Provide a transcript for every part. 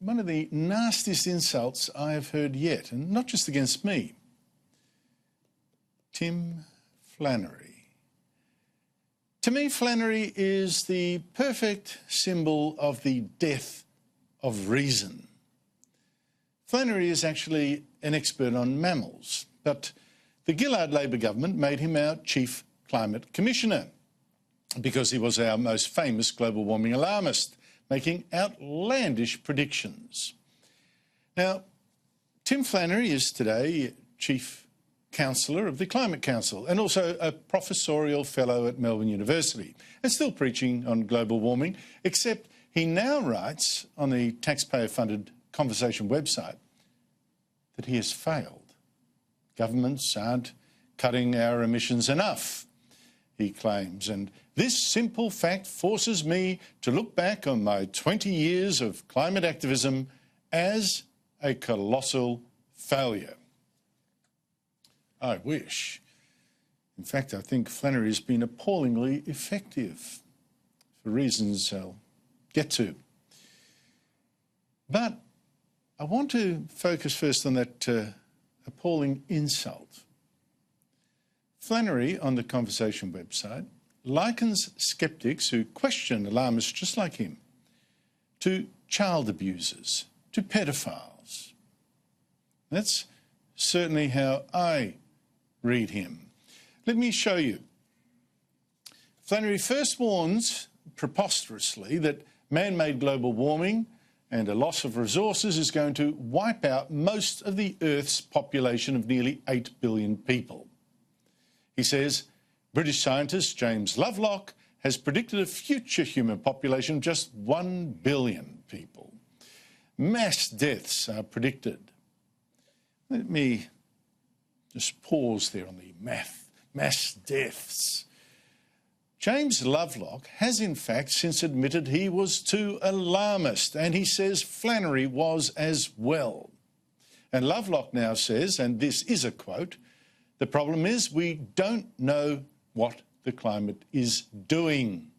one of the nastiest insults I have heard yet, and not just against me. Tim Flannery. To me, Flannery is the perfect symbol of the death of reason. Flannery is actually an expert on mammals, but the Gillard Labor government made him our chief climate commissioner because he was our most famous global warming alarmist, making outlandish predictions. Now, Tim Flannery is today chief counsellor of the Climate Council and also a professorial fellow at Melbourne University and still preaching on global warming, except he now writes on the taxpayer-funded Conversation website that he has failed. Governments aren't cutting our emissions enough, he claims, and this simple fact forces me to look back on my 20 years of climate activism as a colossal failure. I wish. In fact, I think Flannery has been appallingly effective for reasons I'll get to. But I want to focus first on that appalling insult. Flannery, on the Conversation website, likens sceptics who question alarmists just like him to child abusers, to pedophiles. That's certainly how I read him. Let me show you. Flannery first warns preposterously that man-made global warming and a loss of resources is going to wipe out most of the Earth's population of nearly 8 billion people. He says British scientist James Lovelock has predicted a future human population of just 1 billion people. Mass deaths are predicted. Let me just pause there on the mass deaths. James Lovelock has in fact since admitted he was too alarmist, and he says Flannery was as well. And Lovelock now says, and this is a quote, "The problem is we don't know what the climate is doing."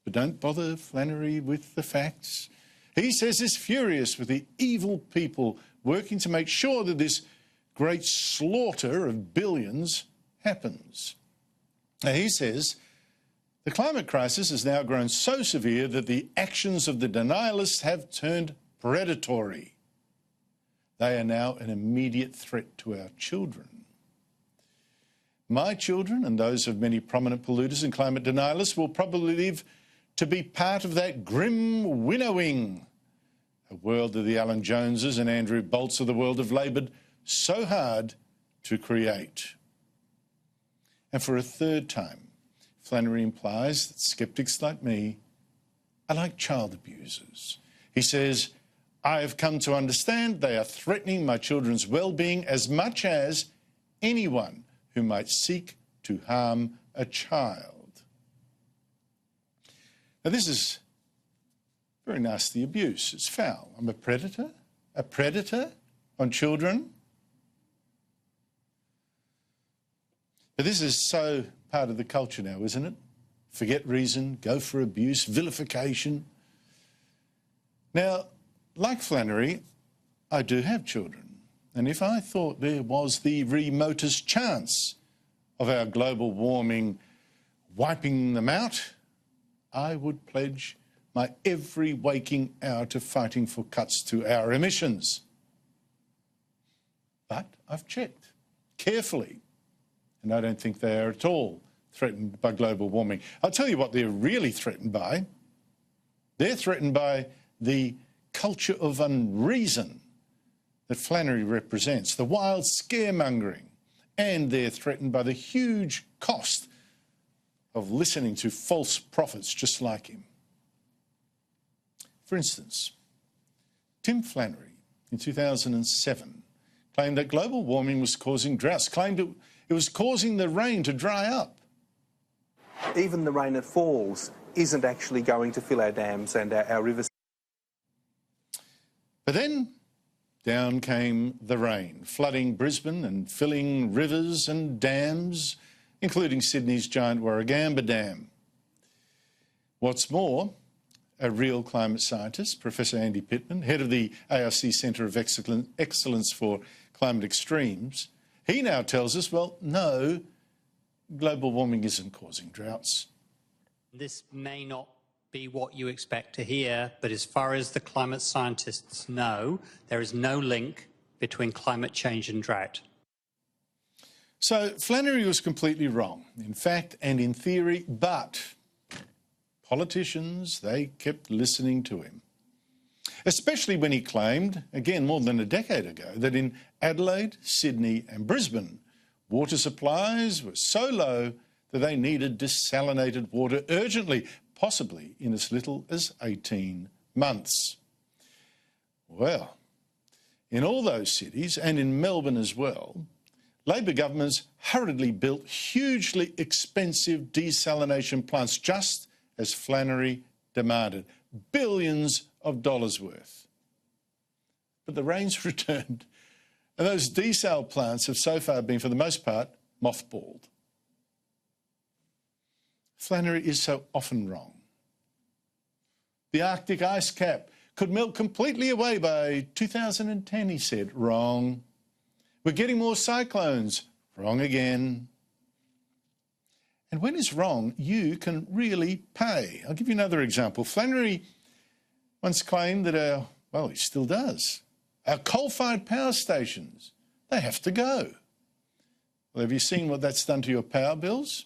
But don't bother Flannery with the facts. He says he's furious with the evil people working to make sure that this great slaughter of billions happens. Now, he says the climate crisis has now grown so severe that the actions of the denialists have turned predatory. They are now an immediate threat to our children. My children and those of many prominent polluters and climate denialists will probably live to be part of that grim winnowing, a world that the Alan Joneses and Andrew Bolts of the world have laboured so hard to create. And for a third time, Flannery implies that sceptics like me are like child abusers. He says, "I have come to understand they are threatening my children's well-being as much as anyone who might seek to harm a child." Now, this is very nasty abuse. It's foul. I'm a predator on children. But this is so part of the culture now, isn't it? Forget reason, go for abuse, vilification. Now, like Flannery, I do have children. And if I thought there was the remotest chance of our global warming wiping them out, I would pledge my every waking hour to fighting for cuts to our emissions. But I've checked carefully, and I don't think they are at all threatened by global warming. I'll tell you what they're really threatened by. They're threatened by the culture of unreason that Flannery represents, the wild scaremongering, and they're threatened by the huge cost of listening to false prophets just like him. For instance, Tim Flannery in 2007 claimed that global warming was causing droughts, claimed it was causing the rain to dry up. Even the rain that falls isn't actually going to fill our dams and our rivers. But then down came the rain, flooding Brisbane and filling rivers and dams, including Sydney's giant Warragamba Dam. What's more, a real climate scientist, Professor Andy Pittman, head of the ARC Centre of Excellence for Climate Extremes, he now tells us, well, no, global warming isn't causing droughts. This may not be what you expect to hear, but as far as the climate scientists know, there is no link between climate change and drought. So Flannery was completely wrong, in fact and in theory, but politicians, they kept listening to him. Especially when he claimed, again more than a decade ago, that in Adelaide, Sydney and Brisbane, water supplies were so low that they needed desalinated water urgently, possibly in as little as 18 months. Well, in all those cities, and in Melbourne as well, Labor governments hurriedly built hugely expensive desalination plants, just as Flannery demanded, billions of dollars worth. But the rains returned, and those desal plants have so far been, for the most part, mothballed. Flannery is so often wrong. The Arctic ice cap could melt completely away by 2010, he said. Wrong. We're getting more cyclones. Wrong again. And when it's wrong, you can really pay. I'll give you another example. Flannery once claimed that he still does, our coal-fired power stations, they have to go. Well, have you seen what that's done to your power bills?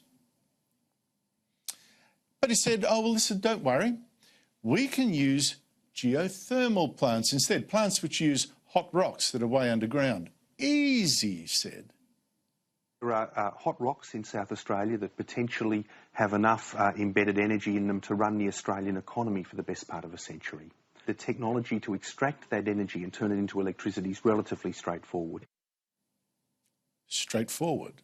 But he said, oh, well, listen, don't worry. We can use geothermal plants instead, plants which use hot rocks that are way underground. Easy, he said. There are hot rocks in South Australia that potentially have enough embedded energy in them to run the Australian economy for the best part of a century. The technology to extract that energy and turn it into electricity is relatively straightforward. Straightforward.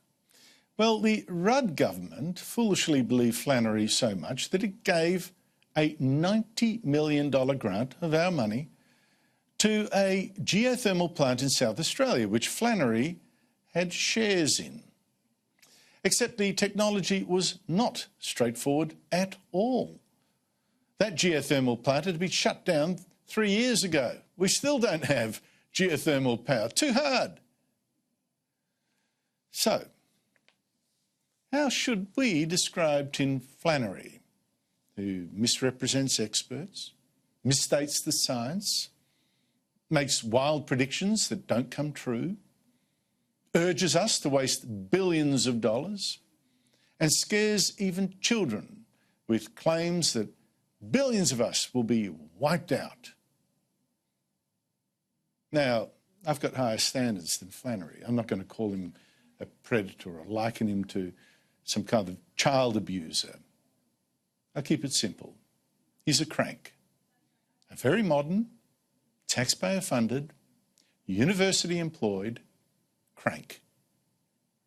Well, the Rudd government foolishly believed Flannery so much that it gave a $90 million grant of our money to a geothermal plant in South Australia, which Flannery had shares in. Except the technology was not straightforward at all. That geothermal plant had been shut down 3 years ago. We still don't have geothermal power. Too hard. So, how should we describe Tim Flannery, who misrepresents experts, misstates the science, makes wild predictions that don't come true, urges us to waste billions of dollars, and scares even children with claims that billions of us will be wiped out? Now, I've got higher standards than Flannery. I'm not going to call him a predator or liken him to some kind of child abuser. I'll keep it simple. He's a crank, a very modern, taxpayer-funded, university-employed crank.